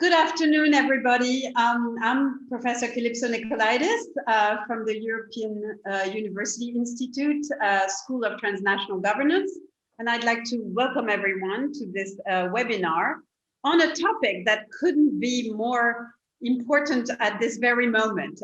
Good afternoon, everybody. I'm Professor Calypso Nicolaidis from the European University Institute School of Transnational Governance. And I'd like to welcome everyone to this webinar on a topic that couldn't be more important at this very moment.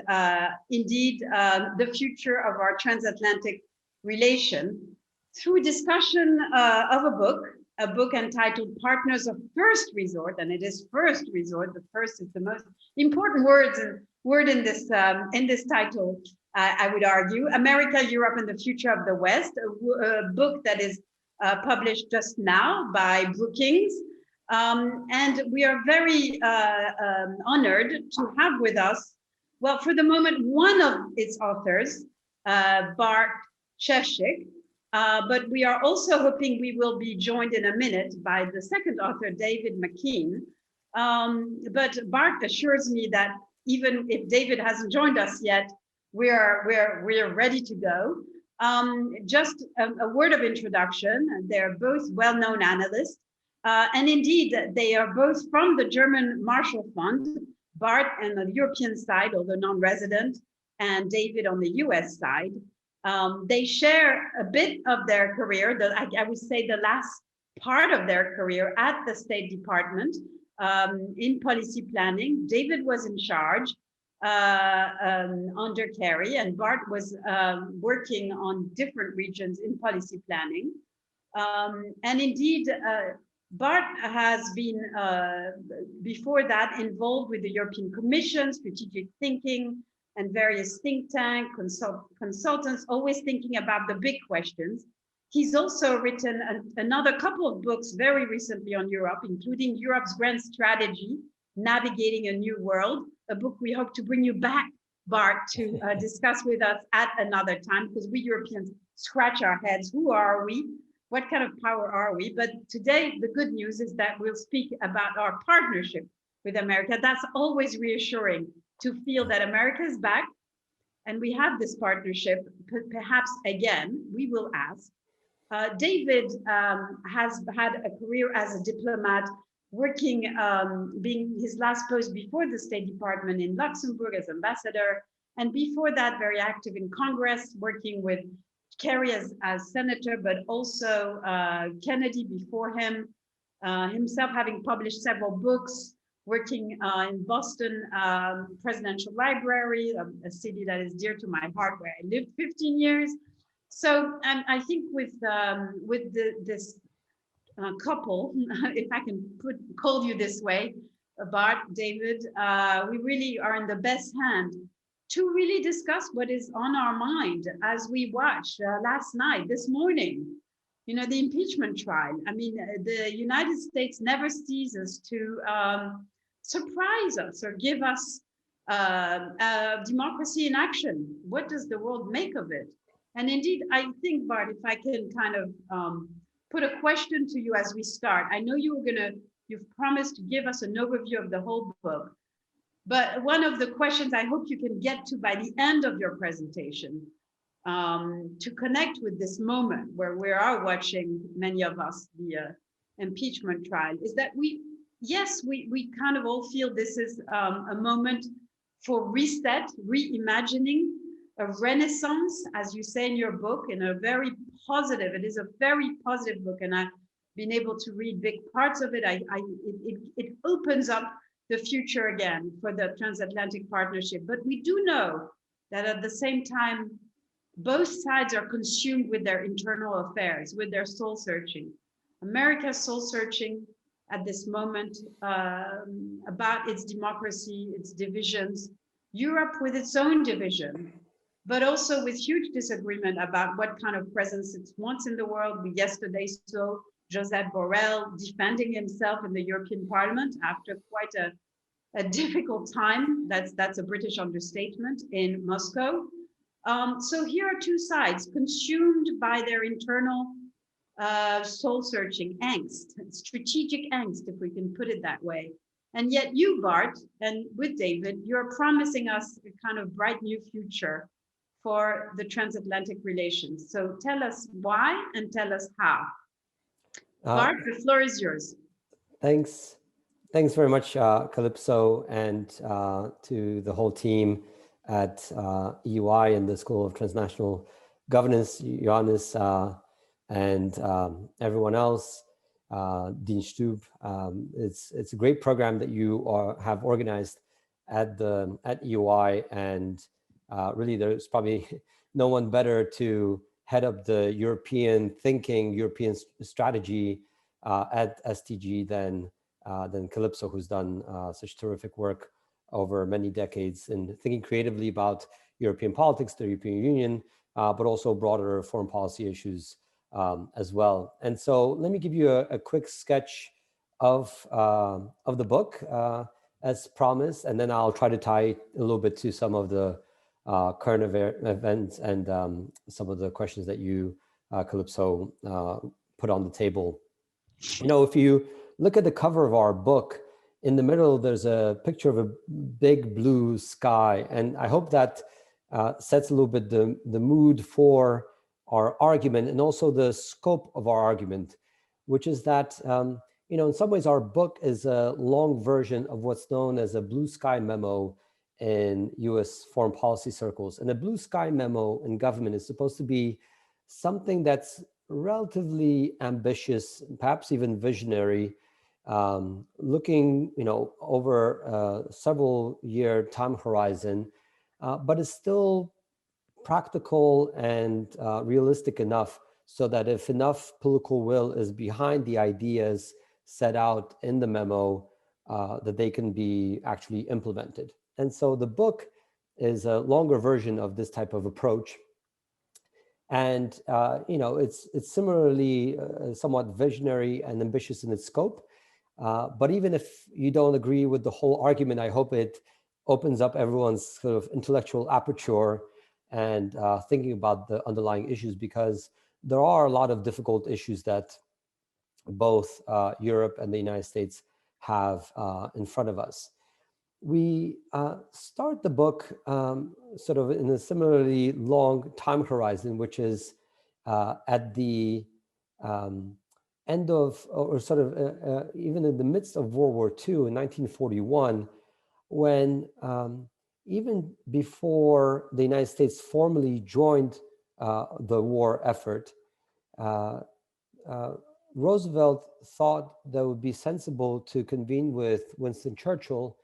Indeed, the future of our transatlantic relation through discussion of a book entitled Partners of First Resort, and it is first resort. The first is the most important word in this title, I would argue. America, Europe, and the Future of the West, a book that is published just now by Brookings. And we are very honored to have with us, well, for the moment, one of its authors, Bart Szewczyk. But we are also hoping we will be joined in a minute by the second author, David McKean. But Bart assures me that even if David hasn't joined us yet, we're ready to go. Just a word of introduction. They're both well-known analysts. And indeed, they are both from the German Marshall Fund, Bart on the European side, although non-resident, and David on the US side. They share a bit of their career, I would say the last part of their career at the State Department in policy planning. David was in charge under Kerry, and Bart was working on different regions in policy planning. And indeed, Bart has been, before that, involved with the European Commission, strategic thinking, and various think tank consultants, always thinking about the big questions. He's also written another couple of books very recently on Europe, including Europe's Grand Strategy, Navigating a New World, a book we hope to bring you back, Bart, to discuss with us at another time, because we Europeans scratch our heads. Who are we? What kind of power are we? But today, the good news is that we'll speak about our partnership with America. That's always reassuring, to feel that America is back and we have this partnership, perhaps again, we will ask. David has had a career as a diplomat, working, being his last post before the State Department in Luxembourg as ambassador, and before that, very active in Congress, working with Kerry as senator, but also Kennedy before him, himself having published several books, working in Boston Presidential Library, a city that is dear to my heart, where I lived 15 years. So I think with this couple, if I can call you this way, Bart, David, we really are in the best hand to really discuss what is on our mind as we watched last night, this morning, you know, the impeachment trial. I mean, the United States never ceases to surprise us or give us democracy in action. What does the world make of it? And indeed, I think, Bart, if I can kind of put a question to you as we start. I know you've promised to give us an overview of the whole book, but one of the questions I hope you can get to by the end of your presentation, to connect with this moment where we are watching, many of us, the impeachment trial, is that we kind of all feel this is a moment for reset, reimagining, a renaissance, as you say in your book, in a very positive, it is a very positive book, and I've been able to read big parts of it. It opens up the future again for the Transatlantic Partnership. But we do know that at the same time, both sides are consumed with their internal affairs, with their soul searching. America's soul searching at this moment about its democracy, its divisions, Europe with its own division, but also with huge disagreement about what kind of presence it wants in the world. We yesterday saw Josep Borrell defending himself in the European Parliament after quite a difficult time. That's a British understatement in Moscow. So here are two sides consumed by their internal soul-searching angst, strategic angst, if we can put it that way. And yet you, Bart, and with David, you're promising us a kind of bright new future for the transatlantic relations. So tell us why and tell us how. Bart, the floor is yours. Thanks. Thanks very much, Calypso, and to the whole team at EY and the School of Transnational Governance, Johannes, and everyone else, Dean Stub. It's a great program that you have organized at EY, and really there's probably no one better to head up the European thinking, European strategy at STG than Calypso, who's done such terrific work over many decades in thinking creatively about European politics, the European Union, but also broader foreign policy issues as well. And so let me give you a quick sketch of the book as promised, and then I'll try to tie a little bit to some of the current events and some of the questions that you, Calypso, put on the table. You know, if you look at the cover of our book, in the middle, there's a picture of a big blue sky. And I hope that sets a little bit the mood for our argument and also the scope of our argument, which is that, you know, in some ways, our book is a long version of what's known as a blue sky memo in US foreign policy circles. And a blue sky memo in government is supposed to be something that's relatively ambitious, perhaps even visionary, looking, you know, over a several-year time horizon, but is still practical and realistic enough so that if enough political will is behind the ideas set out in the memo, that they can be actually implemented. And so the book is a longer version of this type of approach. And you know, it's similarly somewhat visionary and ambitious in its scope. But even if you don't agree with the whole argument, I hope it opens up everyone's sort of intellectual aperture and thinking about the underlying issues, because there are a lot of difficult issues that both Europe and the United States have in front of us. We start the book sort of in a similarly long time horizon, which is at the end of, or sort of even in the midst of World War II in 1941, when even before the United States formally joined the war effort, Roosevelt thought that it would be sensible to convene with Winston Churchill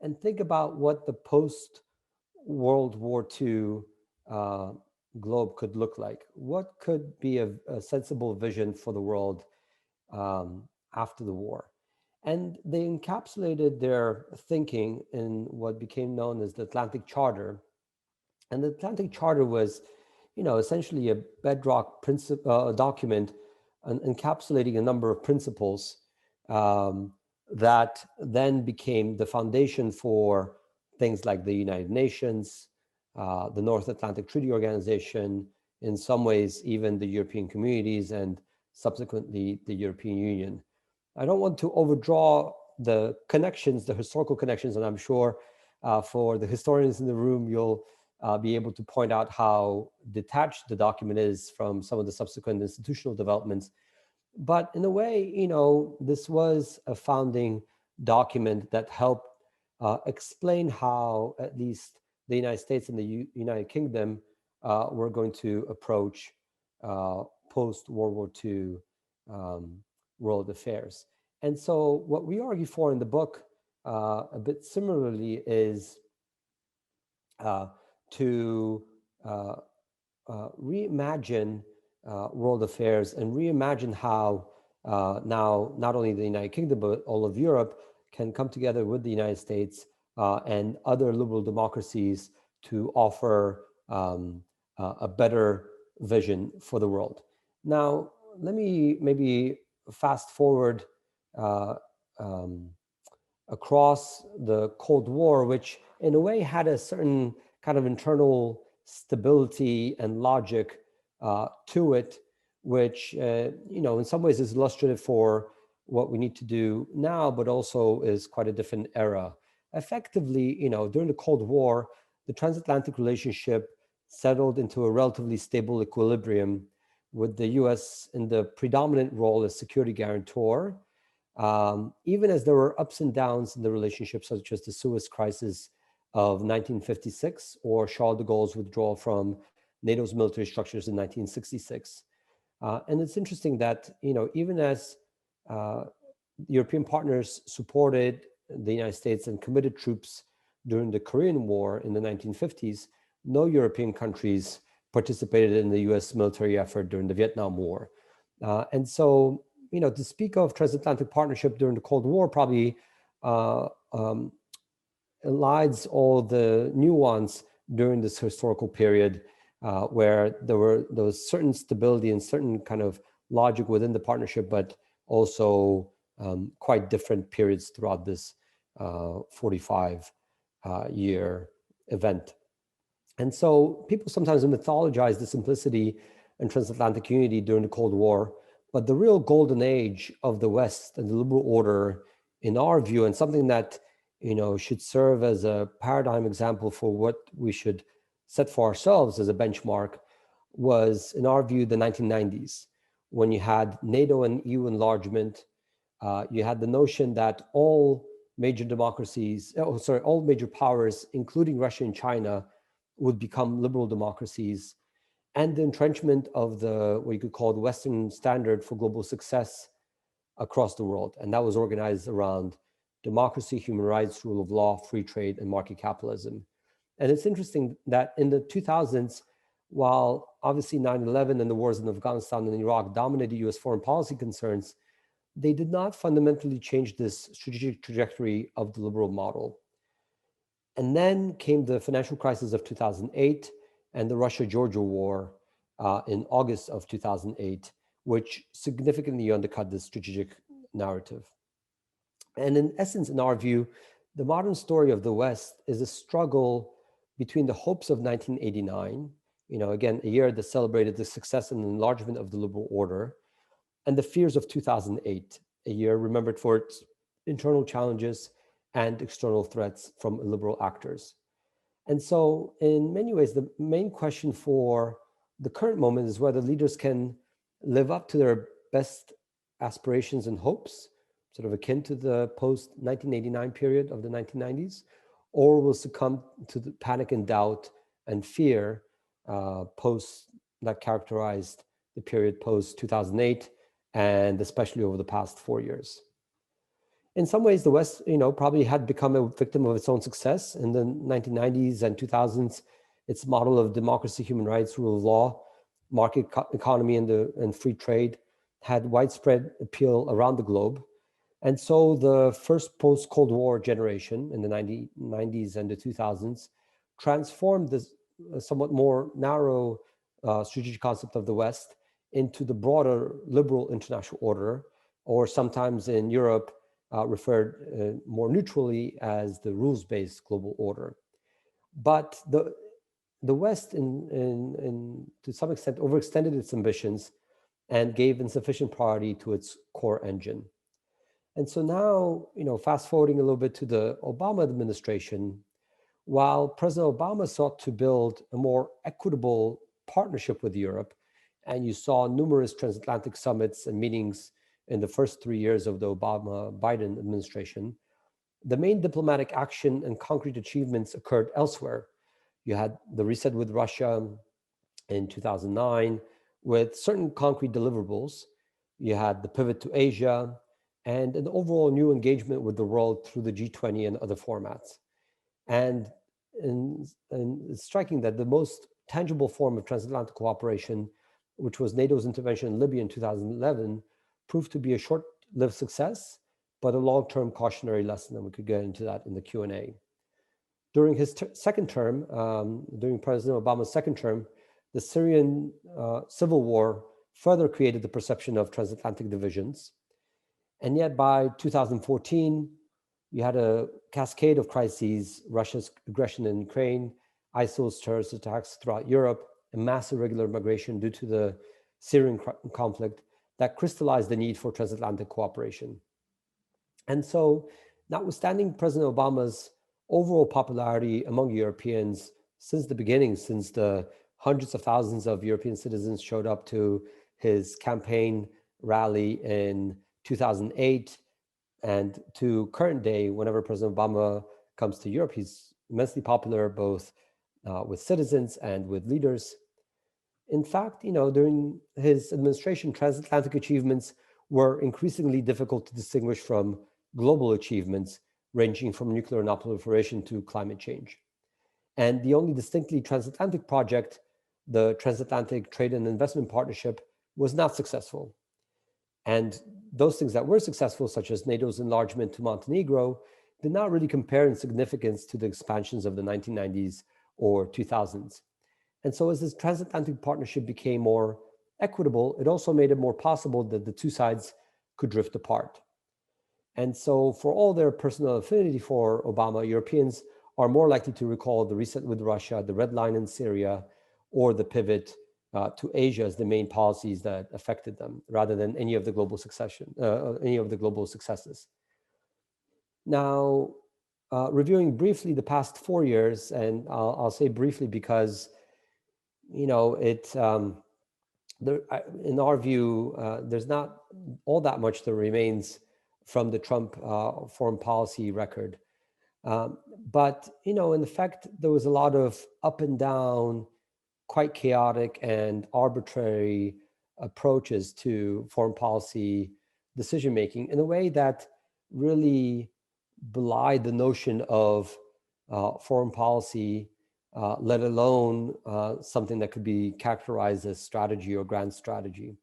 and think about what the post-World War II globe could look like. What could be a sensible vision for the world after the war? And they encapsulated their thinking in what became known as the Atlantic Charter. And the Atlantic Charter was, you know, essentially a bedrock document encapsulating a number of principles that then became the foundation for things like the United Nations, the North Atlantic Treaty Organization, in some ways, even the European communities, and subsequently the European Union. I don't want to overdraw the connections, the historical connections, and I'm sure for the historians in the room, you'll be able to point out how detached the document is from some of the subsequent institutional developments. But in a way, you know, this was a founding document that helped explain how at least the United States and the United Kingdom were going to approach post-World War II world affairs. And so what we argue for in the book a bit similarly is to reimagine world affairs and reimagine how now not only the United Kingdom, but all of Europe can come together with the United States and other liberal democracies to offer a better vision for the world. Now, let me maybe fast forward across the Cold War, which in a way had a certain kind of internal stability and logic to it, which, you know, in some ways is illustrative for what we need to do now, but also is quite a different era. Effectively, you know, during the Cold War, the transatlantic relationship settled into a relatively stable equilibrium with the US in the predominant role as security guarantor, even as there were ups and downs in the relationship, such as the Suez Crisis of 1956 or Charles de Gaulle's withdrawal from NATO's military structures in 1966. And it's interesting that, even as European partners supported the United States and committed troops during the Korean War in the 1950s, no European countries participated in the US military effort during the Vietnam War. And so, to speak of transatlantic partnership during the Cold War probably elides all the nuance during this historical period where there was certain stability and certain kind of logic within the partnership, but also quite different periods throughout this 45-year event. And so people sometimes mythologize the simplicity and transatlantic unity during the Cold War, but the real golden age of the West and the liberal order, in our view, and something that should serve as a paradigm example for what we should set for ourselves as a benchmark, was, in our view, the 1990s, when you had NATO and EU enlargement. You had the notion that all major all major powers, including Russia and China, would become liberal democracies, and the entrenchment of what you could call the Western standard for global success across the world. And that was organized around democracy, human rights, rule of law, free trade, and market capitalism. And it's interesting that in the 2000s, while obviously 9/11 and the wars in Afghanistan and Iraq dominated US foreign policy concerns, they did not fundamentally change this strategic trajectory of the liberal model. And then came the financial crisis of 2008 and the Russia-Georgia war in August of 2008, which significantly undercut this strategic narrative. And in essence, in our view, the modern story of the West is a struggle between the hopes of 1989, again, a year that celebrated the success and enlargement of the liberal order, and the fears of 2008, a year remembered for its internal challenges and external threats from liberal actors. And so in many ways, the main question for the current moment is whether leaders can live up to their best aspirations and hopes, sort of akin to the post-1989 period of the 1990s, or will succumb to the panic and doubt and fear that characterized the period post-2008, and especially over the past 4 years. In some ways, the West, probably had become a victim of its own success in the 1990s and 2000s. Its model of democracy, human rights, rule of law, market economy, and free trade had widespread appeal around the globe. And so the first post-Cold War generation in the 90s and the 2000s transformed this somewhat more narrow strategic concept of the West into the broader liberal international order, or sometimes in Europe referred more neutrally as the rules-based global order. But the West, to some extent, overextended its ambitions and gave insufficient priority to its core engine. And so now, fast forwarding a little bit to the Obama administration, while President Obama sought to build a more equitable partnership with Europe, and you saw numerous transatlantic summits and meetings in the first 3 years of the Obama-Biden administration, the main diplomatic action and concrete achievements occurred elsewhere. You had the reset with Russia in 2009 with certain concrete deliverables. You had the pivot to Asia and an overall new engagement with the world through the G20 and other formats. And it's striking that the most tangible form of transatlantic cooperation, which was NATO's intervention in Libya in 2011, proved to be a short-lived success, but a long-term cautionary lesson, and we could get into that in the Q&A. During his second term, during President Obama's second term, the Syrian civil war further created the perception of transatlantic divisions. And yet by 2014, you had a cascade of crises: Russia's aggression in Ukraine, ISIL's terrorist attacks throughout Europe, and mass irregular migration due to the Syrian conflict that crystallized the need for transatlantic cooperation. And so, notwithstanding President Obama's overall popularity among Europeans since the beginning, since the hundreds of thousands of European citizens showed up to his campaign rally in 2008, And to current day, whenever President Obama comes to Europe, he's immensely popular both with citizens and with leaders. In fact, during his administration, transatlantic achievements were increasingly difficult to distinguish from global achievements, ranging from nuclear nonproliferation to climate change. And the only distinctly transatlantic project, the Transatlantic Trade and Investment Partnership, was not successful. And those things that were successful, such as NATO's enlargement to Montenegro, did not really compare in significance to the expansions of the 1990s or 2000s. And so as this transatlantic partnership became more equitable, it also made it more possible that the two sides could drift apart. And so for all their personal affinity for Obama, Europeans are more likely to recall the reset with Russia, the red line in Syria, or the pivot to Asia as the main policies that affected them, rather than any of the global successes. Now, reviewing briefly the past 4 years, and I'll say briefly because, in our view, there's not all that much that remains from the Trump foreign policy record. But, in effect, there was a lot of up and down, quite chaotic and arbitrary approaches to foreign policy decision-making in a way that really belied the notion of foreign policy, let alone something that could be characterized as strategy or grand strategy.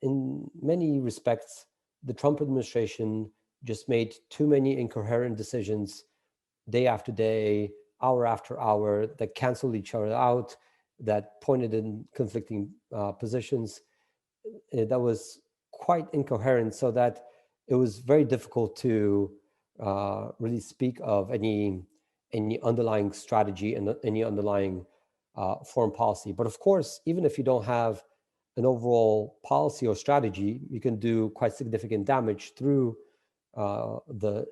In many respects, the Trump administration just made too many incoherent decisions day after day, hour after hour, that canceled each other out, that pointed in conflicting positions. That was quite incoherent, so that it was very difficult to really speak of any underlying strategy and any underlying foreign policy. But of course, even if you don't have an overall policy or strategy, you can do quite significant damage through the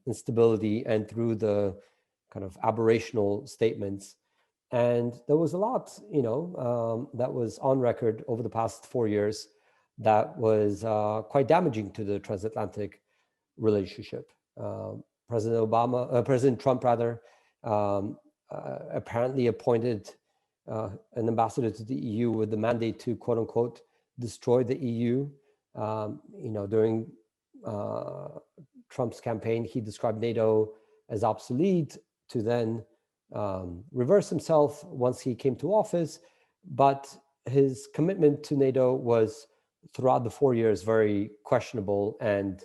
instability and through the kind of aberrational statements. And there was a lot, that was on record over the past 4 years that was quite damaging to the transatlantic relationship. President Trump apparently appointed an ambassador to the EU with the mandate to, quote unquote, destroy the EU. During Trump's campaign, he described NATO as obsolete, to then reverse himself once he came to office. But his commitment to NATO was throughout the 4 years very questionable, and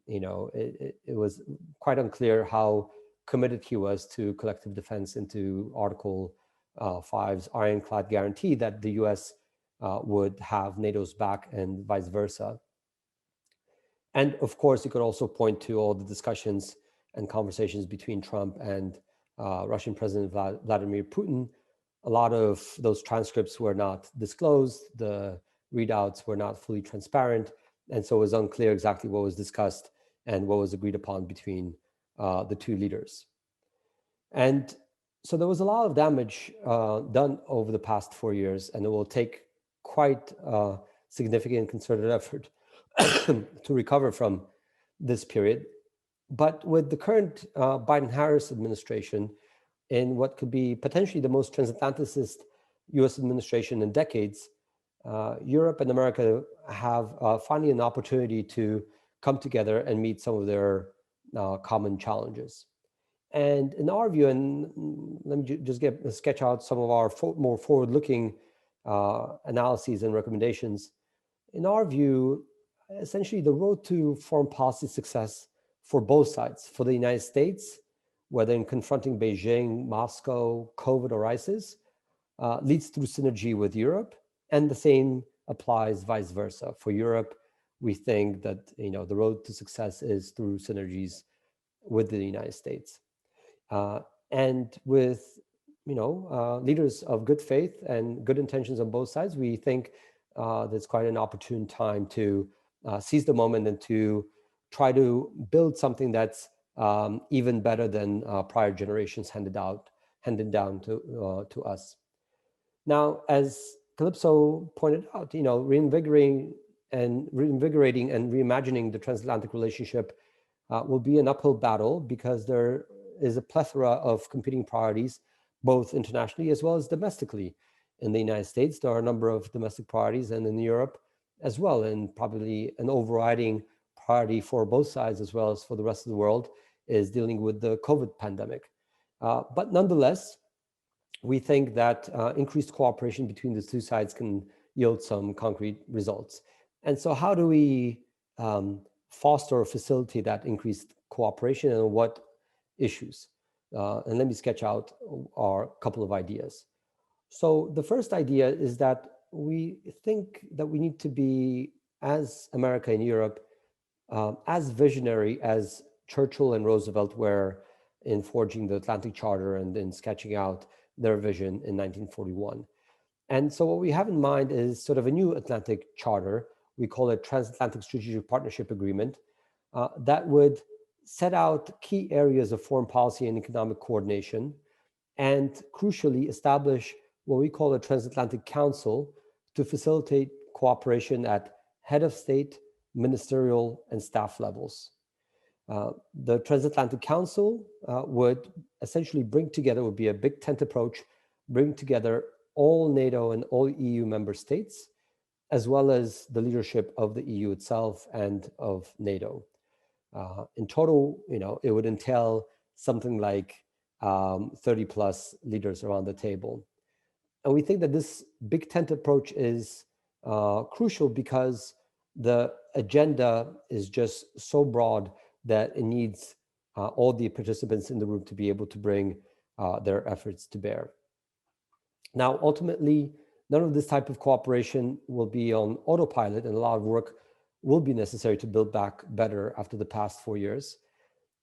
it was quite unclear how committed he was to collective defense and to Article 5's ironclad guarantee that the US would have NATO's back and vice versa. And of course, you could also point to all the discussions and conversations between Trump and Russian President Vladimir Putin. A lot of those transcripts were not disclosed. The readouts were not fully transparent. And so it was unclear exactly what was discussed and what was agreed upon between the two leaders. And so there was a lot of damage done over the past 4 years, and it will take quite significant concerted effort to recover from this period. But with the current Biden-Harris administration, in what could be potentially the most transatlanticist US administration in decades, Europe and America have finally an opportunity to come together and meet some of their common challenges. And in our view, and let me just sketch out some of our more forward-looking analyses and recommendations. In our view, essentially the road to foreign policy success for both sides, for the United States, whether in confronting Beijing, Moscow, COVID, or ISIS, leads through synergy with Europe, and the same applies vice versa. For Europe, we think that the road to success is through synergies with the United States. And with leaders of good faith and good intentions on both sides, we think that's quite an opportune time to seize the moment and to try to build something that's even better than prior generations handed down to us. Now, as Calypso pointed out, reinvigorating and reinvigorating and reimagining the transatlantic relationship will be an uphill battle because there is a plethora of competing priorities, both internationally as well as domestically. In the United States, there are a number of domestic priorities, and in Europe as well, and probably an overriding priority for both sides as well as for the rest of the world is dealing with the COVID pandemic. But nonetheless, we think that increased cooperation between the two sides can yield some concrete results. And so how do we foster or facilitate that increased cooperation, and what issues? And let me sketch out our couple of ideas. So the first idea is that we think that we need to be, as America and Europe, as visionary as Churchill and Roosevelt were in forging the Atlantic Charter and in sketching out their vision in 1941. And so what we have in mind is sort of a new Atlantic Charter. We call it Transatlantic Strategic Partnership Agreement, that would set out key areas of foreign policy and economic coordination, and crucially establish what we call a Transatlantic Council to facilitate cooperation at head of state, ministerial, and staff levels. The Transatlantic Council would essentially bring together, would be a big tent approach, bring together all NATO and all EU member states, as well as the leadership of the EU itself and of NATO. In total, it would entail something like 30 plus leaders around the table. And we think that this big tent approach is crucial because the agenda is just so broad that it needs all the participants in the room to be able to bring their efforts to bear. Now, ultimately, none of this type of cooperation will be on autopilot, and a lot of work will be necessary to build back better after the past 4 years.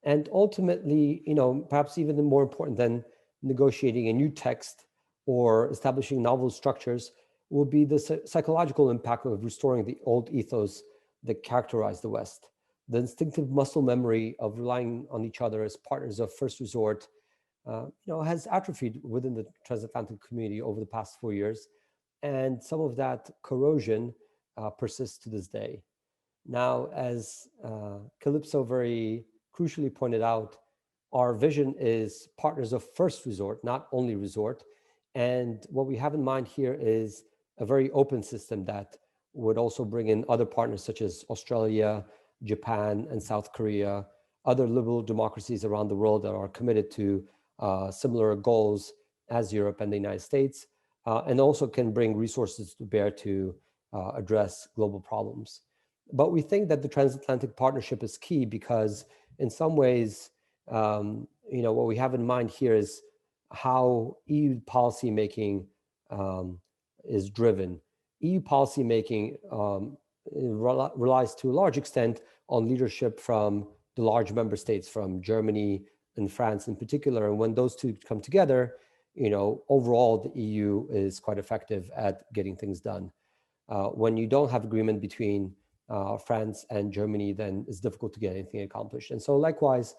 And ultimately, perhaps even more important than negotiating a new text or establishing novel structures will be the psychological impact of restoring the old ethos that characterized the West. The instinctive muscle memory of relying on each other as partners of first resort has atrophied within the transatlantic community over the past 4 years. And some of that corrosion persists to this day. Now, as Calypso very crucially pointed out, our vision is partners of first resort, not only resort. And what we have in mind here is a very open system that would also bring in other partners such as Australia, Japan, and South Korea, other liberal democracies around the world that are committed to similar goals as Europe and the United States, and also can bring resources to bear to address global problems. But we think that the transatlantic partnership is key because in some ways, what we have in mind here is how EU policymaking is driven. EU policymaking relies to a large extent on leadership from the large member states, from Germany and France in particular. And when those two come together, overall the EU is quite effective at getting things done. When you don't have agreement between France and Germany, then it's difficult to get anything accomplished. And so likewise,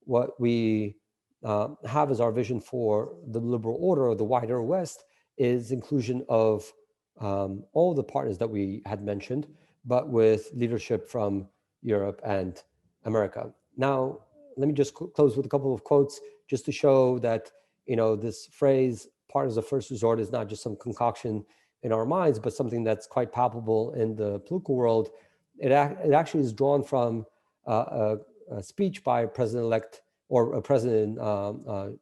what we have as our vision for the liberal order or the wider West is inclusion of all the partners that we had mentioned, but with leadership from Europe and America. Now, let me just close with a couple of quotes just to show that, this phrase, partners of first resort, is not just some concoction in our minds, but something that's quite palpable in the political world. It actually is drawn from a speech by President-elect, or President Biden,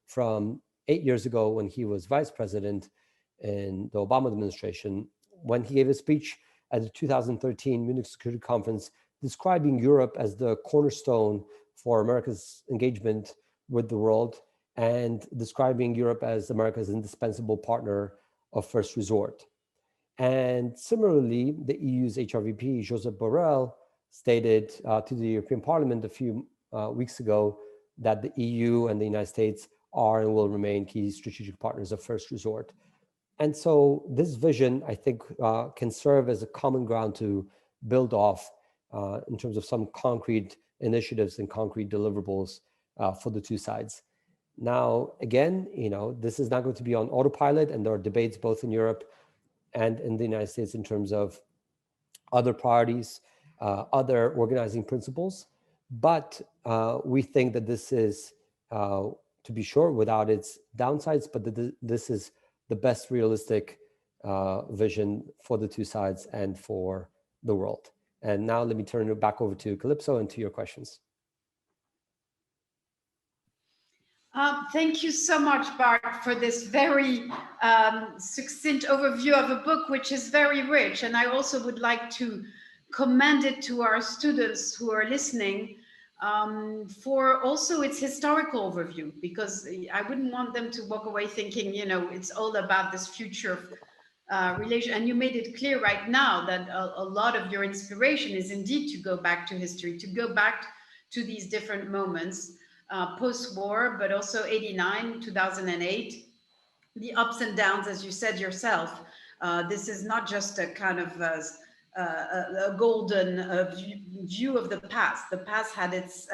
from 8 years ago when he was vice president in the Obama administration, when he gave a speech at the 2013 Munich Security Conference describing Europe as the cornerstone for America's engagement with the world, and describing Europe as America's indispensable partner of first resort. And similarly, the EU's HRVP, Josep Borrell, stated to the European Parliament a few weeks ago that the EU and the United States are and will remain key strategic partners of first resort. And so this vision, I think, can serve as a common ground to build off in terms of some concrete initiatives and concrete deliverables for the two sides. Now, again, this is not going to be on autopilot, and there are debates both in Europe and in the United States in terms of other priorities, other organizing principles. But we think that this is, to be sure, without its downsides, but this is the best realistic vision for the two sides and for the world. And now let me turn it back over to Calypso and to your questions. Thank you so much, Bart, for this very succinct overview of a book which is very rich. And I also would like to commend it to our students who are listening for also its historical overview, because I wouldn't want them to walk away thinking, you know, it's all about this future relation. And you made it clear right now that a lot of your inspiration is indeed to go back to history, to go back to these different moments. Post-war, but also 89, 2008, the ups and downs, as you said yourself. This is not just a kind of a golden view of the past. The past had its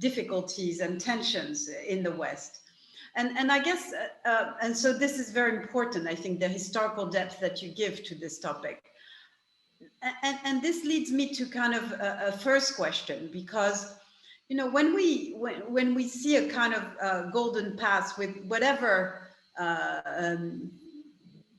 difficulties and tensions in the West. And I guess, and so this is very important, I think, the historical depth that you give to this topic. And this leads me to kind of a first question, because you know, when we see a kind of golden path with whatever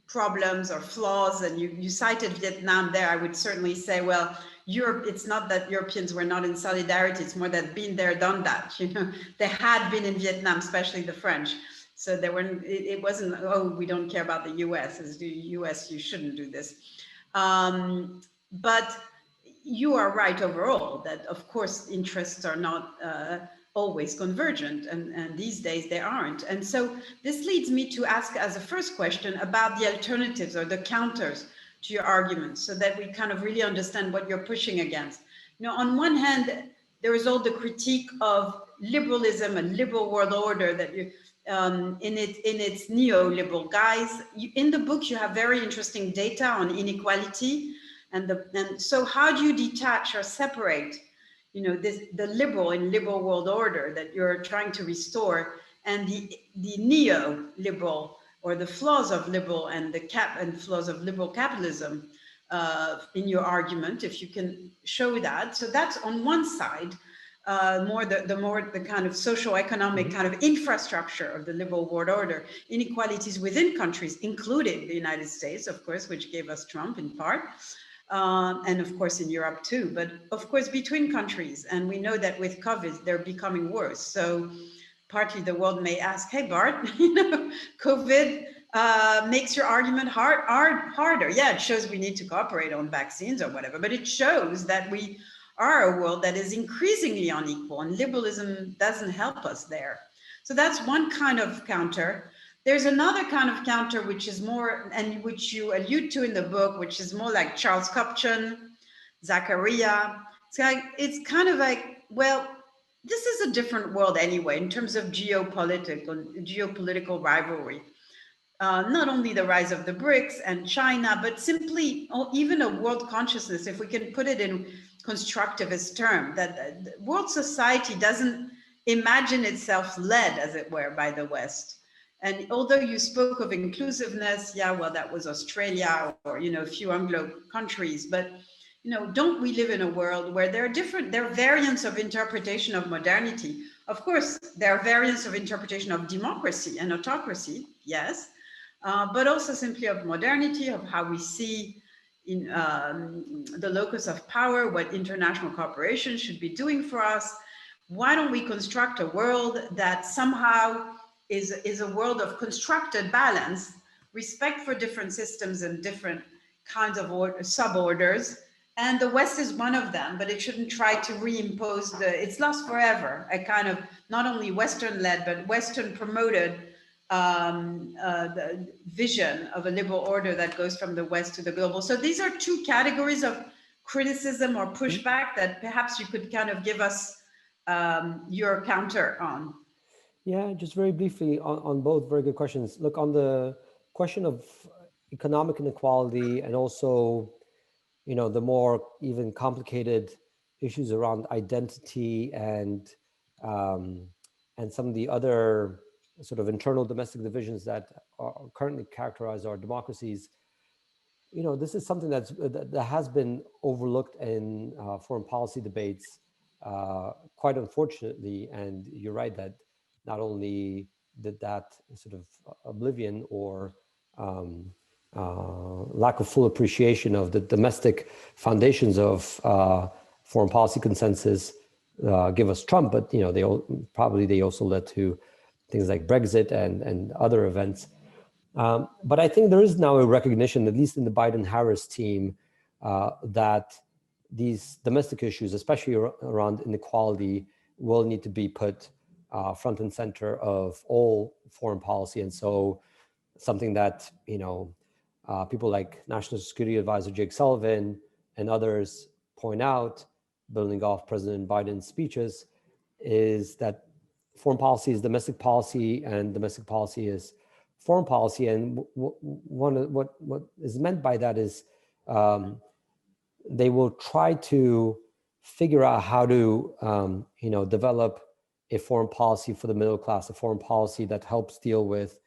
problems or flaws, and you cited Vietnam there, I would certainly say, well, Europe, it's not that Europeans were not in solidarity, it's more that been there, done that. You know, they had been in Vietnam, especially the French. So they weren't, it wasn't, oh, we don't care about the US, as the US, you shouldn't do this. But you are right overall that, of course, interests are not always convergent, and these days they aren't. And so this leads me to ask as a first question about the alternatives or the counters to your arguments, so that we kind of really understand what you're pushing against. You know, on one hand, there is all the critique of liberalism and liberal world order that you, in its neoliberal guise. In the book, you have very interesting data on inequality. And so how do you detach or separate, you know, the liberal and liberal world order that you're trying to restore, and the neoliberal, or the flaws of liberal and flaws of liberal capitalism in your argument, if you can show that? So that's on one side, the kind of socio-economic kind of infrastructure of the liberal world order, inequalities within countries, including the United States, of course, which gave us Trump in part. And of course in Europe too, but of course between countries. And we know that with COVID, they're becoming worse. So partly the world may ask, hey, Bart, you know, COVID makes your argument harder. Yeah, it shows we need to cooperate on vaccines or whatever, but it shows that we are a world that is increasingly unequal, and liberalism doesn't help us there. So that's one kind of counter. There's another kind of counter, which is more, and which you allude to in the book, which is more like Charles Kupchan, Zachariah. It's kind of like, well, this is a different world anyway, in terms of geopolitical rivalry. Not only the rise of the BRICS and China, but simply even a world consciousness, if we can put it in constructivist term, that world society doesn't imagine itself led, as it were, by the West. And although you spoke of inclusiveness, yeah, well, that was Australia or, you know, a few Anglo countries, but, you know, don't we live in a world where there are variants of interpretation of modernity? Of course, there are variants of interpretation of democracy and autocracy, yes, but also simply of modernity, of how we see in the locus of power, what international cooperation should be doing for us. Why don't we construct a world that somehow is a world of constructed balance, respect for different systems and different kinds of suborders, and the West is one of them, but it shouldn't try to reimpose it's lost forever, a kind of not only Western-led, but Western-promoted the vision of a liberal order that goes from the West to the global. So these are two categories of criticism or pushback that perhaps you could kind of give us your counter on. Yeah, just very briefly on both, very good questions. Look, on the question of economic inequality, and also, you know, the more even complicated issues around identity and some of the other sort of internal domestic divisions that currently characterize our democracies. this is something that has been overlooked in foreign policy debates, quite unfortunately. And you're right that not only did that sort of oblivion or lack of full appreciation of the domestic foundations of foreign policy consensus give us Trump, but they also led to things like Brexit and other events. But I think there is now a recognition, at least in the Biden-Harris team, that these domestic issues, especially around inequality, will need to be put front and center of all foreign policy. And so something that, people like National Security Advisor Jake Sullivan and others point out, building off President Biden's speeches, is that foreign policy is domestic policy and domestic policy is foreign policy. And what is meant by that is they will try to figure out how to develop a foreign policy for the middle class, a foreign policy that helps deal with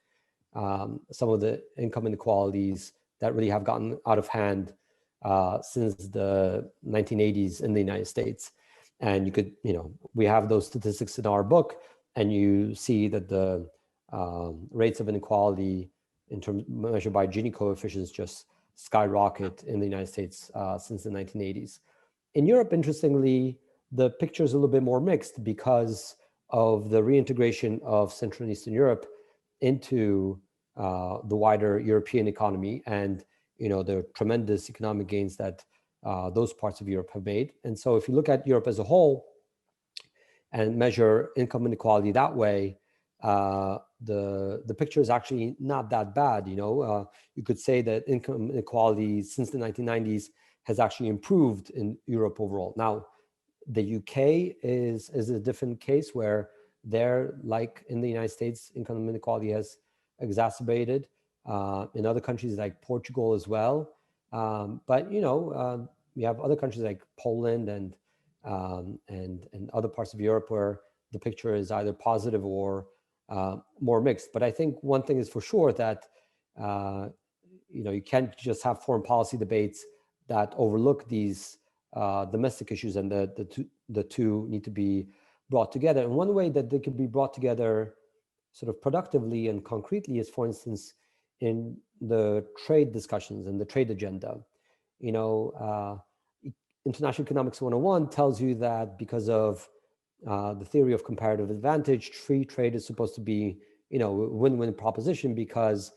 some of the income inequalities that really have gotten out of hand since the 1980s in the United States. And you could, we have those statistics in our book, and you see that the rates of inequality in terms measured by Gini coefficients just skyrocket in the United States since the 1980s. In Europe, interestingly, the picture is a little bit more mixed because of the reintegration of Central and Eastern Europe into the wider European economy, and the tremendous economic gains that those parts of Europe have made. And so if you look at Europe as a whole and measure income inequality that way, the picture is actually not that bad. You could say that income inequality since the 1990s has actually improved in Europe overall. Now, the UK is a different case where there, like in the United States, income inequality has exacerbated. In other countries like Portugal as well. But we have other countries like Poland and other parts of Europe where the picture is either positive or more mixed. But I think one thing is for sure that you can't just have foreign policy debates that overlook these domestic issues, and the two need to be brought together. And one way that they can be brought together sort of productively and concretely is, for instance, in the trade discussions and the trade agenda. International Economics 101 tells you that because of the theory of comparative advantage, free trade is supposed to be, a win-win proposition, because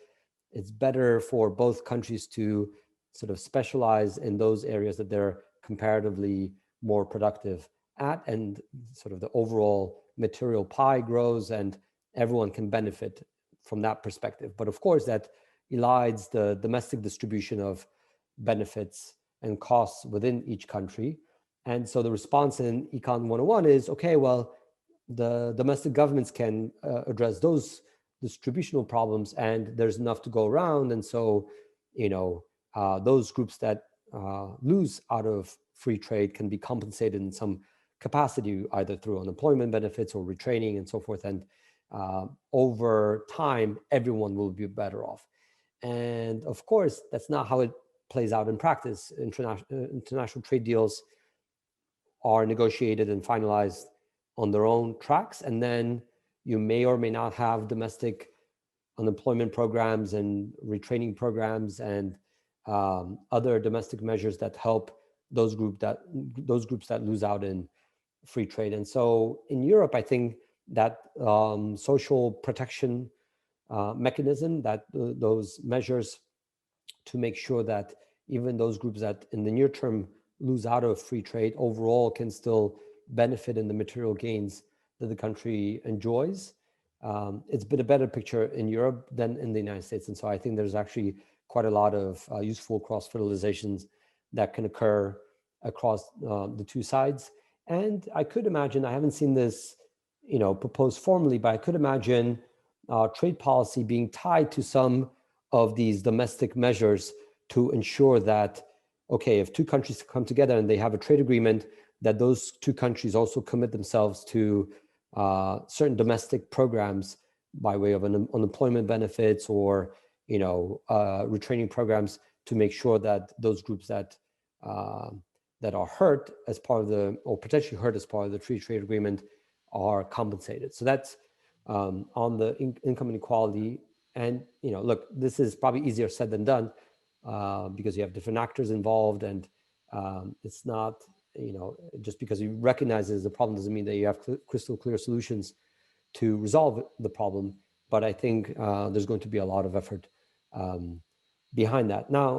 it's better for both countries to sort of specialize in those areas that they're comparatively more productive at, and sort of the overall material pie grows and everyone can benefit from that perspective. But of course, that elides the domestic distribution of benefits and costs within each country. And so the response in Econ 101 is, okay, well, the domestic governments can address those distributional problems, and there's enough to go around. And so, those groups that lose out of free trade can be compensated in some capacity, either through unemployment benefits or retraining and so forth. And over time, everyone will be better off. And of course, that's not how it plays out in practice. International trade deals are negotiated and finalized on their own tracks. And then you may or may not have domestic unemployment programs and retraining programs and other domestic measures that help those groups that lose out in free trade. And so in Europe, I think that social protection mechanism, that those measures to make sure that even those groups that in the near term lose out of free trade overall can still benefit in the material gains that the country enjoys. It's been a better picture in Europe than in the United States. And so I think there's actually quite a lot of useful cross-fertilizations that can occur across the two sides. And I could imagine, I haven't seen this proposed formally, but I could imagine trade policy being tied to some of these domestic measures to ensure that, okay, if two countries come together and they have a trade agreement, that those two countries also commit themselves to certain domestic programs by way of unemployment benefits or retraining programs to make sure that those groups that that are hurt as part of the, or potentially hurt as part of the free trade agreement, are compensated. So that's on the income inequality. And look, this is probably easier said than done because you have different actors involved, and it's not, just because you recognize it as a problem doesn't mean that you have crystal clear solutions to resolve the problem. But I think there's going to be a lot of effort behind that. Now,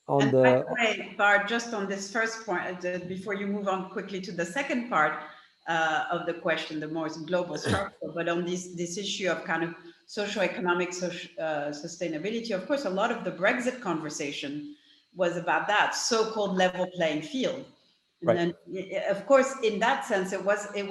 on and the... by the way, Bart, just on this first point, before you move on quickly to the second part of the question, the more global structure, but on this issue of kind of socioeconomic sustainability, of course, a lot of the Brexit conversation was about that so-called level playing field. And Right. then, of course, in that sense, it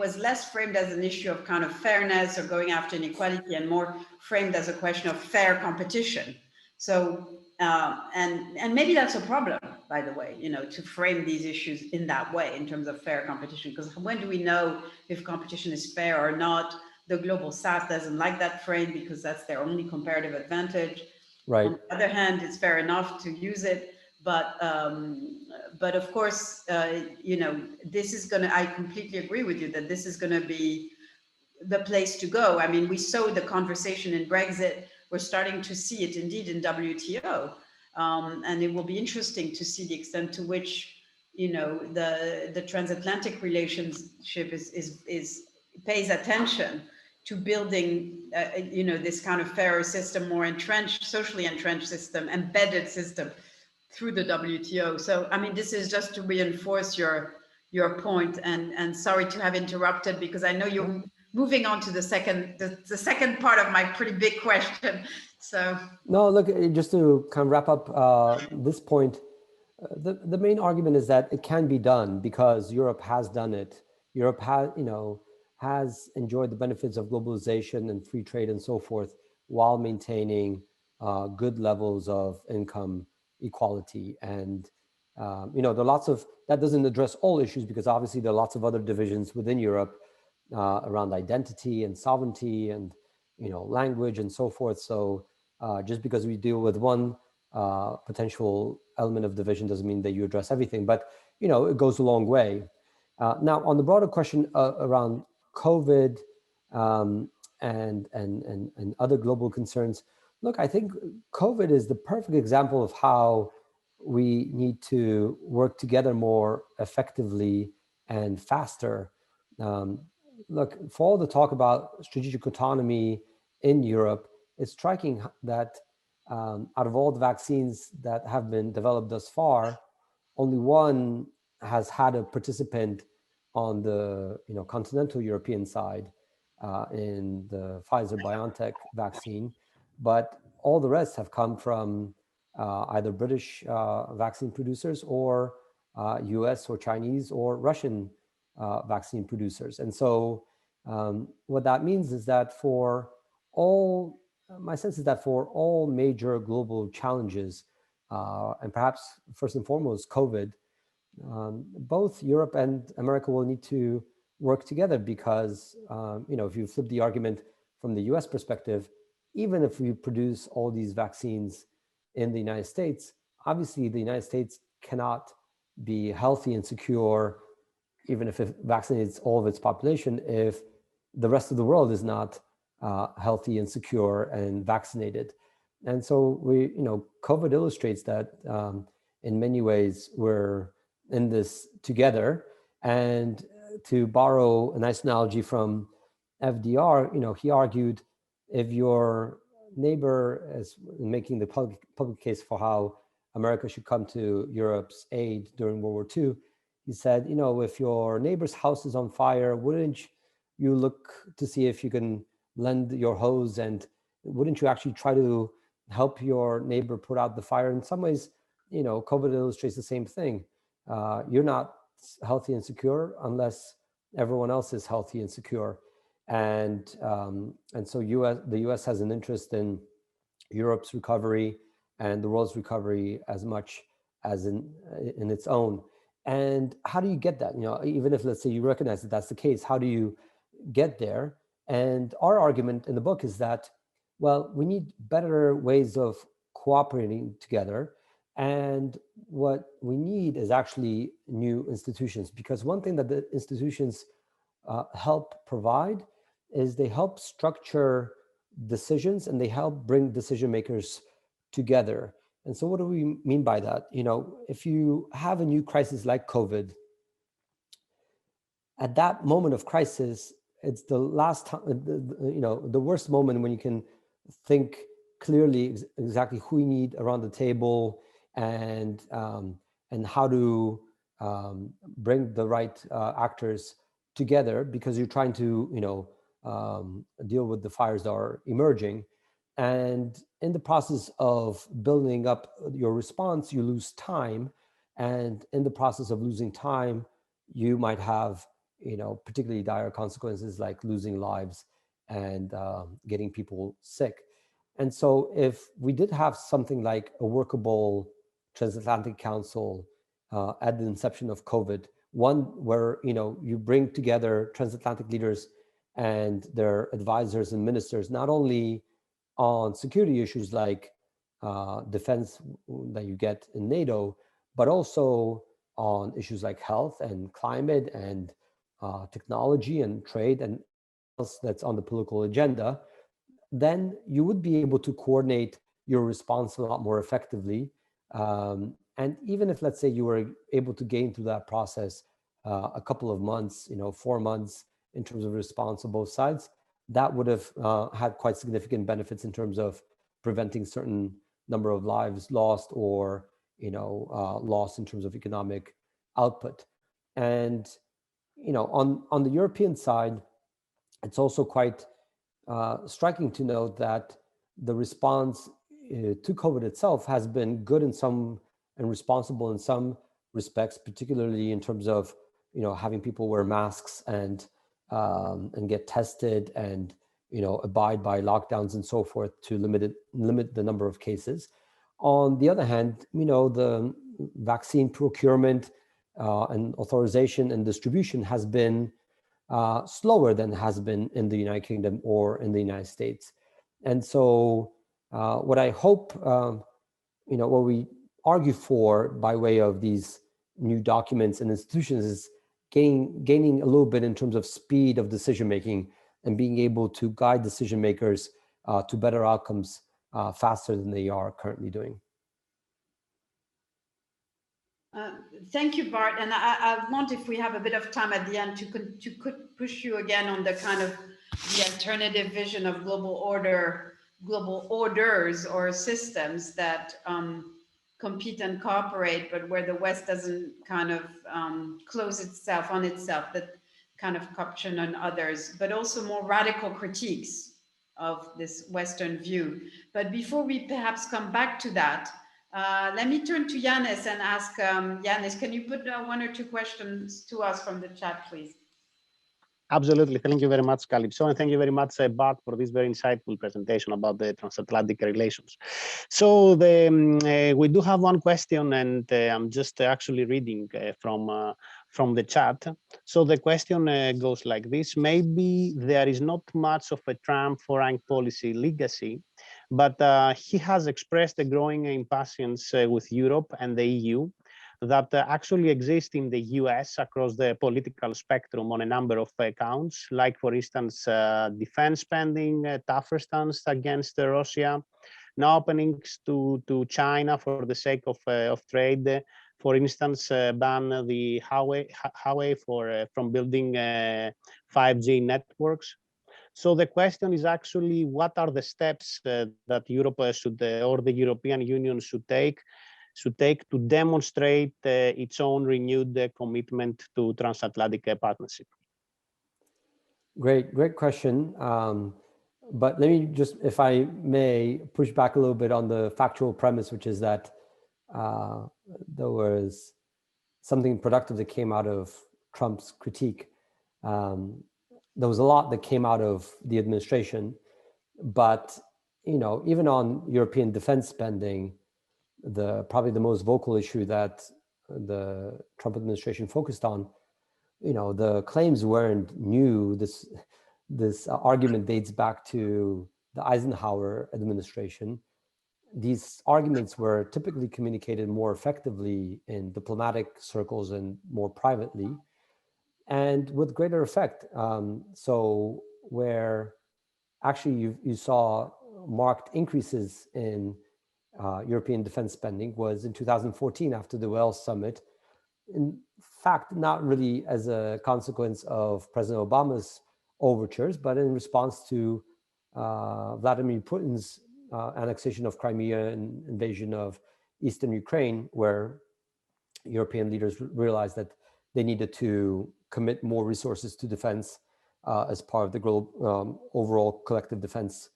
was less framed as an issue of kind of fairness or going after inequality, and more framed as a question of fair competition. So, and maybe that's a problem, by the way, to frame these issues in that way in terms of fair competition, because when do we know if competition is fair or not? The global south doesn't like that frame because that's their only comparative advantage. Right. On the other hand, it's fair enough to use it. But of course, this is going to, I completely agree with you that this is going to be the place to go. I mean, we saw the conversation in Brexit. We're starting to see it indeed in WTO. And it will be interesting to see the extent to which, the transatlantic relationship pays attention to building, this kind of fairer system, more entrenched, socially entrenched system, embedded system through the WTO. So, I mean, this is just to reinforce your point, and sorry to have interrupted, because I know you're moving on to the second part of my pretty big question. So no, look, just to kind of wrap up this point, the main argument is that it can be done because Europe has done it. Europe has enjoyed the benefits of globalization and free trade and so forth, while maintaining good levels of income equality. And there are lots of, that doesn't address all issues, because obviously there are lots of other divisions within Europe around identity and sovereignty and language and so forth. So just because we deal with one potential element of division doesn't mean that you address everything, but it goes a long way. Now, on the broader question around COVID and other global concerns, look, I think COVID is the perfect example of how we need to work together more effectively and faster. Look, for all the talk about strategic autonomy in Europe, it's striking that out of all the vaccines that have been developed thus far, only one has had a participant on the continental European side in the Pfizer-BioNTech vaccine, but all the rest have come from either British vaccine producers or US or Chinese or Russian vaccine producers. And so what that means is that my sense is that for all major global challenges, and perhaps first and foremost COVID, both Europe and America will need to work together, because if you flip the argument from the US perspective, even if we produce all these vaccines in the United States, obviously the United States cannot be healthy and secure, even if it vaccinates all of its population, if the rest of the world is not healthy and secure and vaccinated. And so COVID illustrates that in many ways we're in this together. And to borrow a nice analogy from FDR, he argued, if your neighbor is making the public case for how America should come to Europe's aid during World War II, he said, if your neighbor's house is on fire, wouldn't you look to see if you can lend your hose, and wouldn't you actually try to help your neighbor put out the fire? In some ways, COVID illustrates the same thing. You're not healthy and secure unless everyone else is healthy and secure. And so the US has an interest in Europe's recovery and the world's recovery as much as in its own. And how do you get that? Even if, let's say, you recognize that that's the case, how do you get there? And our argument in the book is that, well, we need better ways of cooperating together. And what we need is actually new institutions, because one thing that the institutions help provide is they help structure decisions and they help bring decision makers together. And so what do we mean by that? You know, if you have a new crisis like COVID, at that moment of crisis, it's the last time, you know, the worst moment when you can think clearly exactly who you need around the table and how to bring the right actors together, because you're trying to, you know, deal with the fires that are emerging. And in the process of building up your response, you lose time. And in the process of losing time, you might have, you know, particularly dire consequences like losing lives and getting people sick. And so if we did have something like a workable Transatlantic Council at the inception of COVID, one where, you know, you bring together transatlantic leaders and their advisors and ministers, not only on security issues like defense that you get in NATO, but also on issues like health and climate and technology and trade and else that's on the political agenda, then you would be able to coordinate your response a lot more effectively. And even if, let's say, you were able to gain through that process a couple of months, you know, 4 months in terms of response on both sides, that would have had quite significant benefits in terms of preventing certain number of lives lost or, you know, lost in terms of economic output. And, you know, on the European side, it's also quite striking to note that the response to COVID itself has been good in some and responsible in some respects, particularly in terms of, you know, having people wear masks and get tested and, you know, abide by lockdowns and so forth to limit the number of cases. On the other hand, you know, the vaccine procurement and authorization and distribution has been slower than has been in the United Kingdom or in the United States. And so what I hope, you know, what we argue for by way of these new documents and institutions is gaining a little bit in terms of speed of decision-making and being able to guide decision makers to better outcomes faster than they are currently doing. Thank you, Bart. And I want, if we have a bit of time at the end, to push you again on the kind of the alternative vision of global orders or systems that compete and cooperate, but where the West doesn't kind of close itself on itself, that kind of corruption on others, but also more radical critiques of this Western view. But before we perhaps come back to that, let me turn to Yanis and ask, Yanis, can you put 1 or 2 questions to us from the chat, please? Absolutely. Thank you very much, Calypso. And thank you very much, Bart, for this very insightful presentation about the transatlantic relations. So we do have one question, and I'm just actually reading from the chat. So the question goes like this: maybe there is not much of a Trump foreign policy legacy, but he has expressed a growing impatience with Europe and the EU that actually exist in the US across the political spectrum on a number of counts, like, for instance, defense spending, tougher stance against Russia, now openings to China for the sake of trade, for instance, ban the Huawei from building 5G networks. So the question is actually, what are the steps that Europe should, or the European Union should take to demonstrate its own renewed commitment to transatlantic partnership? Great question. But let me just, if I may, push back a little bit on the factual premise, which is that there was something productive that came out of Trump's critique. There was a lot that came out of the administration, but, you know, even on European defense spending, probably the most vocal issue that the Trump administration focused on, you know, the claims weren't new. This argument dates back to the Eisenhower administration. these arguments were typically communicated more effectively in diplomatic circles and more privately, and with greater effect. So where actually you saw marked increases in European defense spending was in 2014 after the Wales summit. In fact, not really as a consequence of President Obama's overtures, but in response to Vladimir Putin's annexation of Crimea and invasion of Eastern Ukraine, where European leaders realized that they needed to commit more resources to defense as part of the global overall collective defense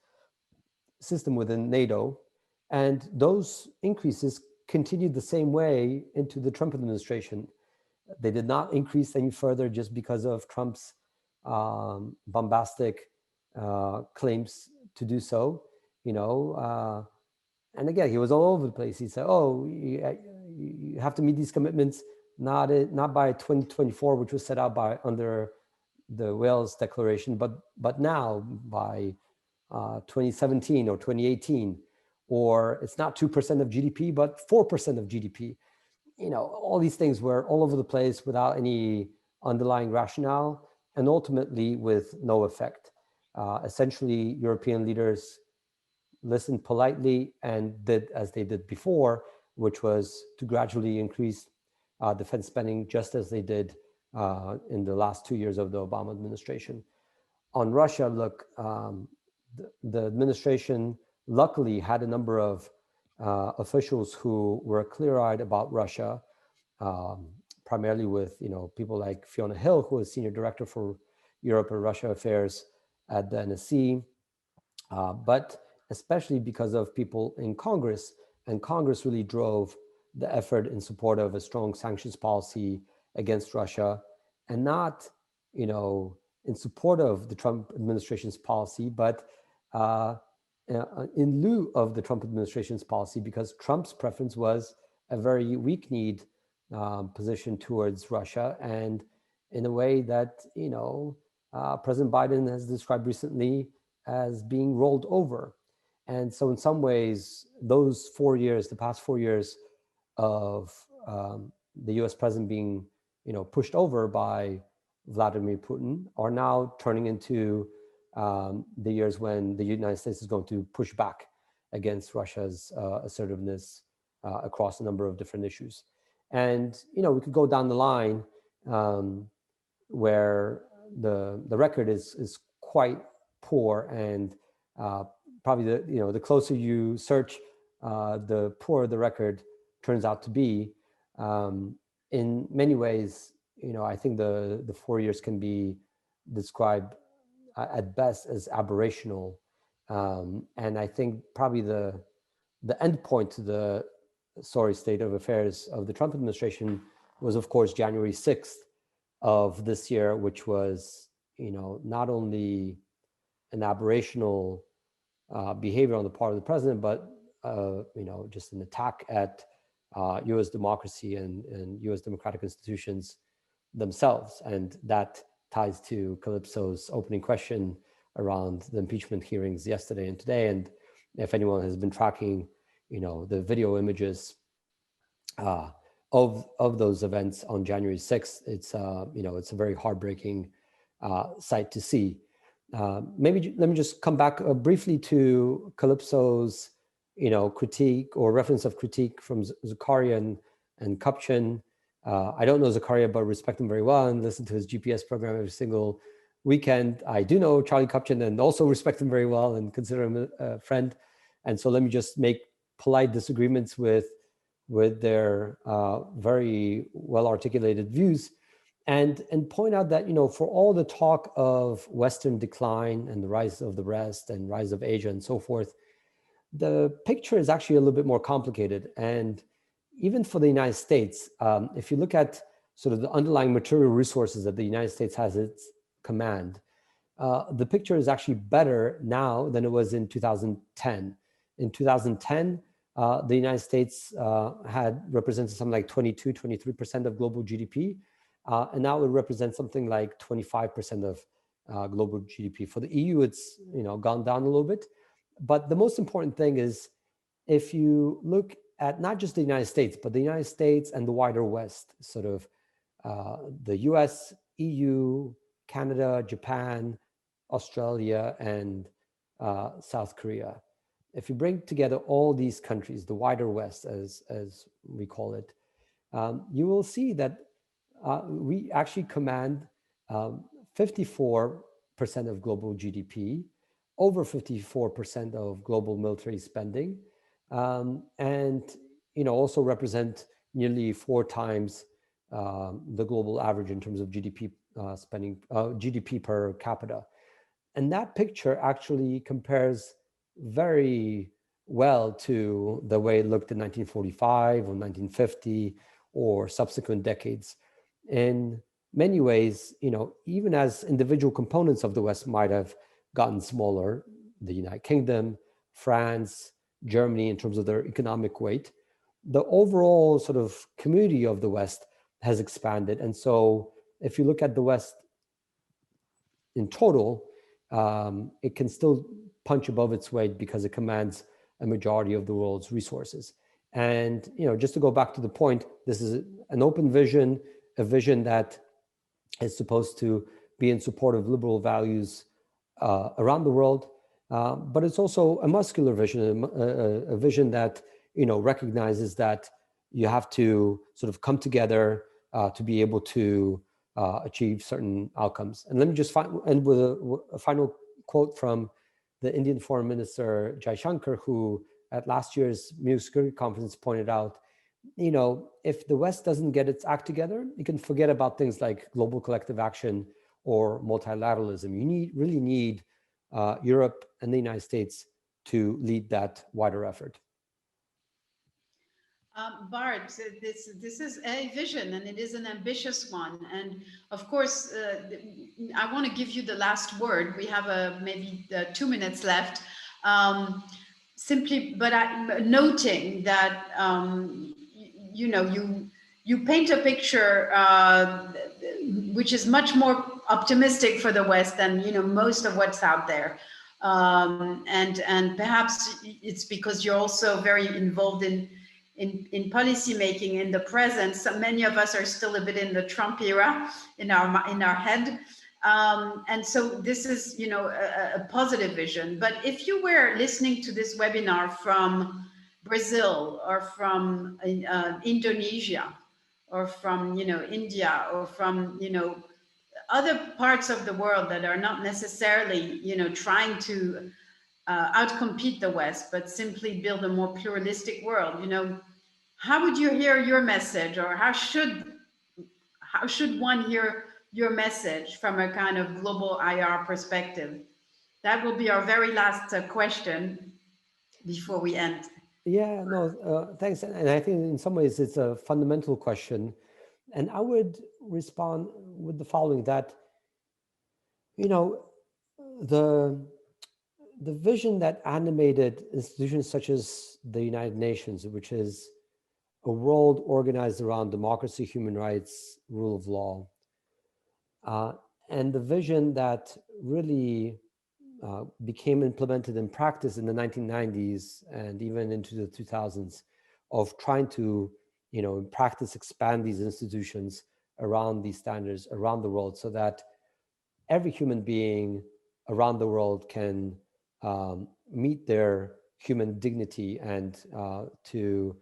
system within NATO. And those increases continued the same way into the Trump administration. They did not increase any further just because of Trump's bombastic claims to do so, and again, he was all over the place. He said, "Oh, you have to meet these commitments, not by 2024, which was set out by under the Wales Declaration, but now by 2017 or 2018, or it's not 2% of GDP, but 4% of GDP." All these things were all over the place without any underlying rationale, and ultimately with no effect. Essentially, European leaders listened politely and did as they did before, which was to gradually increase defense spending, just as they did in the last 2 years of the Obama administration. On Russia, look, the administration luckily had a number of officials who were clear-eyed about Russia, primarily with people like Fiona Hill, who was Senior Director for Europe and Russia Affairs at the NSC, but especially because of people in Congress, and Congress really drove the effort in support of a strong sanctions policy against Russia, and not in support of the Trump administration's policy, but in lieu of the Trump administration's policy, because Trump's preference was a very weak-kneed position towards Russia, and in a way that President Biden has described recently as being rolled over. And so in some ways, those 4 years, the past 4 years of the US president being pushed over by Vladimir Putin are now turning into the years when the United States is going to push back against Russia's assertiveness across a number of different issues. And we could go down the line where the record is quite poor, and probably the closer you search, the poorer the record turns out to be. In many ways, I think the 4 years can be described at best as aberrational, and I think probably the end point to the sorry state of affairs of the Trump administration was, of course, January 6th of this year, which was not only an aberrational behavior on the part of the president, but just an attack at U.S. democracy and U.S. democratic institutions themselves. And that ties to Calypso's opening question around the impeachment hearings yesterday and today. And if anyone has been tracking, the video images of those events on January 6th, it's a very heartbreaking sight to see. Maybe let me just come back briefly to Calypso's critique or reference of critique from Zakaria and Kupchan. I don't know Zakaria, but respect him very well and listen to his GPS program every single weekend. I do know Charlie Kupchan and also respect him very well and consider him a friend. And so let me just make polite disagreements with their very well articulated views, and point out that for all the talk of Western decline and the rise of the West and rise of Asia and so forth, the picture is actually a little bit more complicated. And even for the United States, if you look at sort of the underlying material resources that the United States has at its command, the picture is actually better now than it was in 2010. In 2010, the United States had represented something like 23% of global GDP, and now it represents something like 25% of global GDP. For the EU, it's gone down a little bit. But the most important thing is if you look at not just the United States, but the United States and the wider West, sort of the US, EU, Canada, Japan, Australia, and South Korea. If you bring together all these countries, the wider West, as we call it, you will see that we actually command 54% of global GDP, over 54% of global military spending, and also represent nearly 4 times the global average in terms of GDP spending, GDP per capita. And that picture actually compares very well to the way it looked in 1945 or 1950 or subsequent decades. In many ways, even as individual components of the West might have gotten smaller, the United Kingdom, France, Germany, in terms of their economic weight, the overall sort of community of the West has expanded. And so if you look at the West in total, it can still punch above its weight because it commands a majority of the world's resources. And just to go back to the point, this is an open vision, a vision that is supposed to be in support of liberal values around the world, but it's also a muscular vision, a vision that recognizes that you have to sort of come together to be able to achieve certain outcomes. And let me just end with a final quote from the Indian Foreign Minister Jaishankar, who at last year's Munich Security Conference pointed out, if the West doesn't get its act together, you can forget about things like global collective action or multilateralism. You really need Europe and the United States to lead that wider effort. Bart, this is a vision, and it is an ambitious one. And of course, I want to give you the last word. We have maybe 2 minutes left. But noting that you paint a picture which is much more optimistic for the West than most of what's out there, and perhaps it's because you're also very involved in policy making in the present. So many of us are still a bit in the Trump era in our head. And so this is, a positive vision. But if you were listening to this webinar from Brazil or from Indonesia or from, India or from, other parts of the world that are not necessarily, trying to outcompete the West, but simply build a more pluralistic world, how would you hear your message, or how should one hear your message from a kind of global IR perspective? That will be our very last question before we end. Yeah, no, thanks. And I think in some ways it's a fundamental question. And I would respond with the following, that, the vision that animated institutions such as the United Nations, which is a world organized around democracy, human rights, rule of law, and the vision that really became implemented in practice in the 1990s and even into the 2000s, of trying to, in practice, expand these institutions around these standards around the world, so that every human being around the world can meet their human dignity and to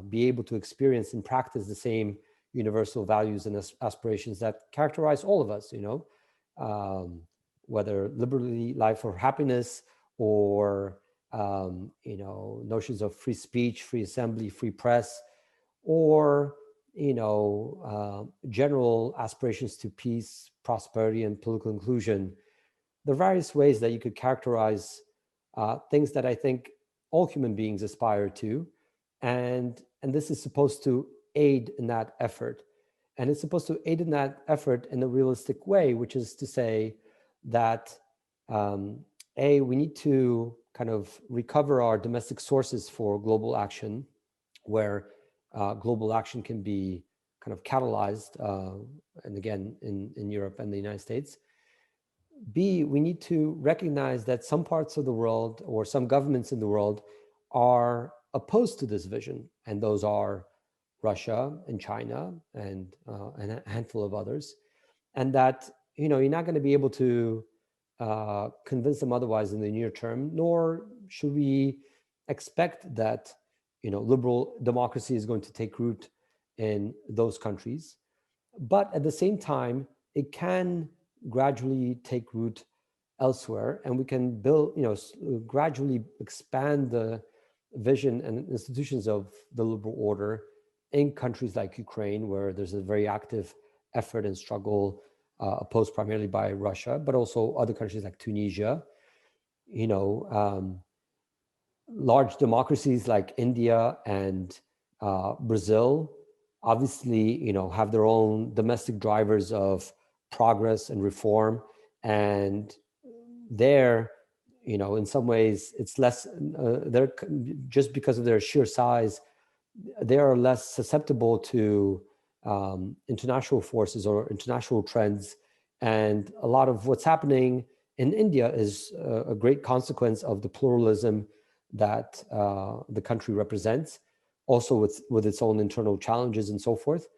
be able to experience and practice the same universal values and aspirations that characterize all of us, whether liberty, life, or happiness, or notions of free speech, free assembly, free press, or general aspirations to peace, prosperity, and political inclusion. The various ways that you could characterize things that I think all human beings aspire to, and this is supposed to aid in that effort. And it's supposed to aid in that effort in a realistic way, which is to say that we need to kind of recover our domestic sources for global action, where global action can be kind of catalyzed, and again, in Europe and the United States. B, we need to recognize that some parts of the world, or some governments in the world, are opposed to this vision, and those are Russia and China and a handful of others, and that you're not going to be able to convince them otherwise in the near term, nor should we expect that liberal democracy is going to take root in those countries. But at the same time, it can gradually take root elsewhere, and we can build, gradually expand the vision and institutions of the liberal order in countries like Ukraine, where there's a very active effort and struggle opposed primarily by Russia, but also other countries like Tunisia. Large democracies like India and Brazil obviously, have their own domestic drivers of progress and reform. And there, in some ways, it's less, they're just because of their sheer size, they are less susceptible to international forces or international trends. And a lot of what's happening in India is a great consequence of the pluralism that the country represents, also with its own internal challenges and so forth.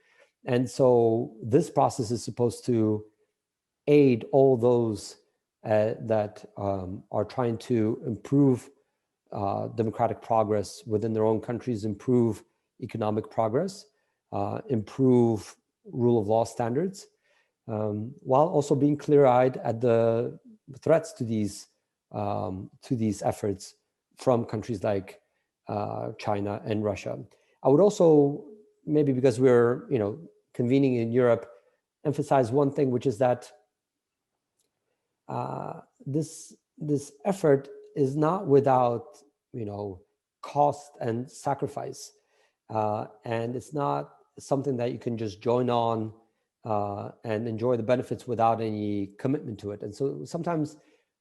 And so this process is supposed to aid all those that are trying to improve democratic progress within their own countries, improve economic progress, improve rule of law standards, while also being clear-eyed at the threats to these efforts from countries like China and Russia. I would also, maybe because we're convening in Europe, emphasize one thing, which is that this effort is not without cost and sacrifice, and it's not something that you can just join on and enjoy the benefits without any commitment to it. And so sometimes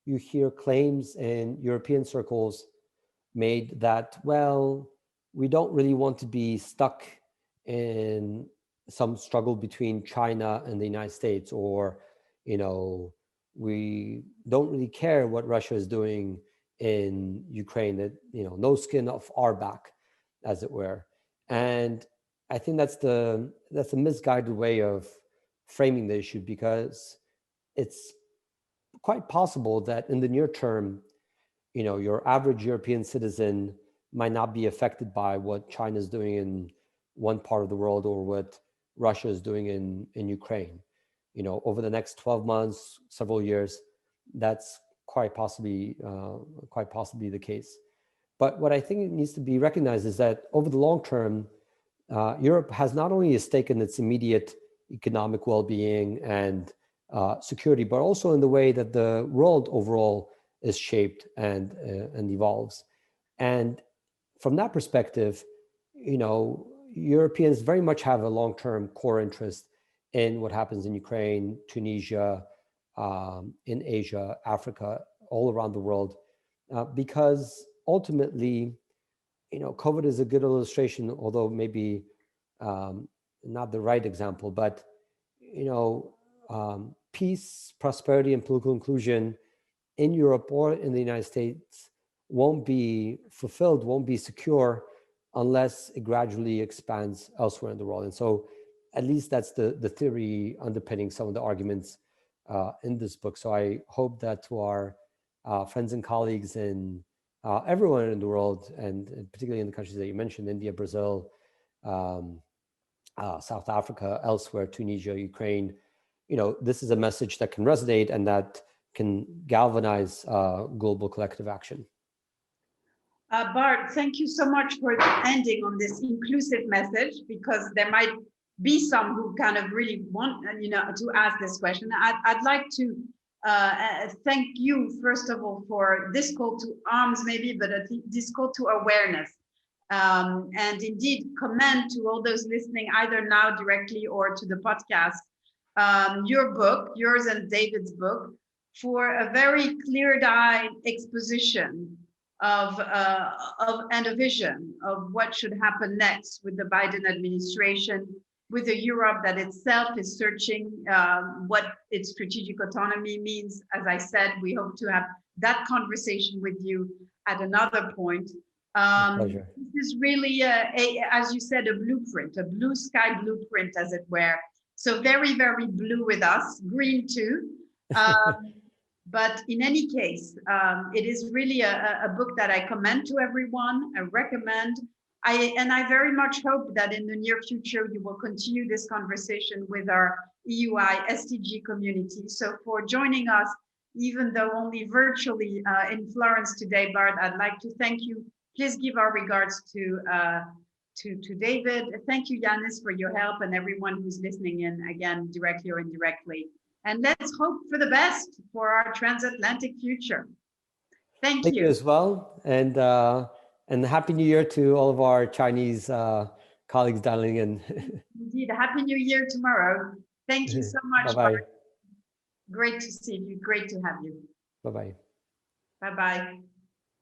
you hear claims in European circles made that, well, we don't really want to be stuck in some struggle between China and the United States, or we don't really care what Russia is doing in Ukraine, that no skin off our back, as it were. And I think that's a misguided way of framing the issue, because it's quite possible that in the near term, your average European citizen might not be affected by what China is doing in one part of the world or what Russia is doing in Ukraine. Over the next 12 months, several years, that's quite possibly the case. But what I think needs to be recognized is that over the long term, Europe has not only a stake in its immediate economic well-being and security, but also in the way that the world overall is shaped and evolves. And from that perspective, Europeans very much have a long-term core interest in what happens in Ukraine, Tunisia, in Asia, Africa, all around the world, because ultimately, COVID is a good illustration, although maybe not the right example, but peace, prosperity, and political inclusion in Europe or in the United States won't be fulfilled, won't be secure, unless it gradually expands elsewhere in the world. And so at least that's the theory underpinning some of the arguments in this book. So I hope that to our friends and colleagues in everyone in the world, and particularly in the countries that you mentioned, India, Brazil, South Africa, elsewhere, Tunisia, Ukraine, this is a message that can resonate and that can galvanize global collective action. Bart, thank you so much for ending on this inclusive message, because there might be some who kind of really want, to ask this question. I'd like to thank you, first of all, for this call to arms, maybe, but this call to awareness. And indeed, commend to all those listening, either now directly or to the podcast, your book, yours and David's book, for a very clear-eyed exposition of and a vision of what should happen next with the Biden administration, with a Europe that itself is searching what its strategic autonomy means. As I said, we hope to have that conversation with you at another point. Pleasure. This is really, as you said, a blueprint, a blue sky blueprint, as it were. So very, very blue with us, green too. But in any case, it is really a book that I commend to everyone. I recommend. And I very much hope that in the near future, you will continue this conversation with our EUI STG community. So for joining us, even though only virtually in Florence today, Bart, I'd like to thank you. Please give our regards to David. Thank you, Yanis, for your help, and everyone who's listening in, again, directly or indirectly. And let's hope for the best for our transatlantic future. Thank you. Thank you as well. And Happy New Year to all of our Chinese colleagues dialing in. Indeed, Happy New Year tomorrow. Thank you so much, Bye-bye. Bart. Great to see you. Great to have you. Bye-bye. Bye-bye.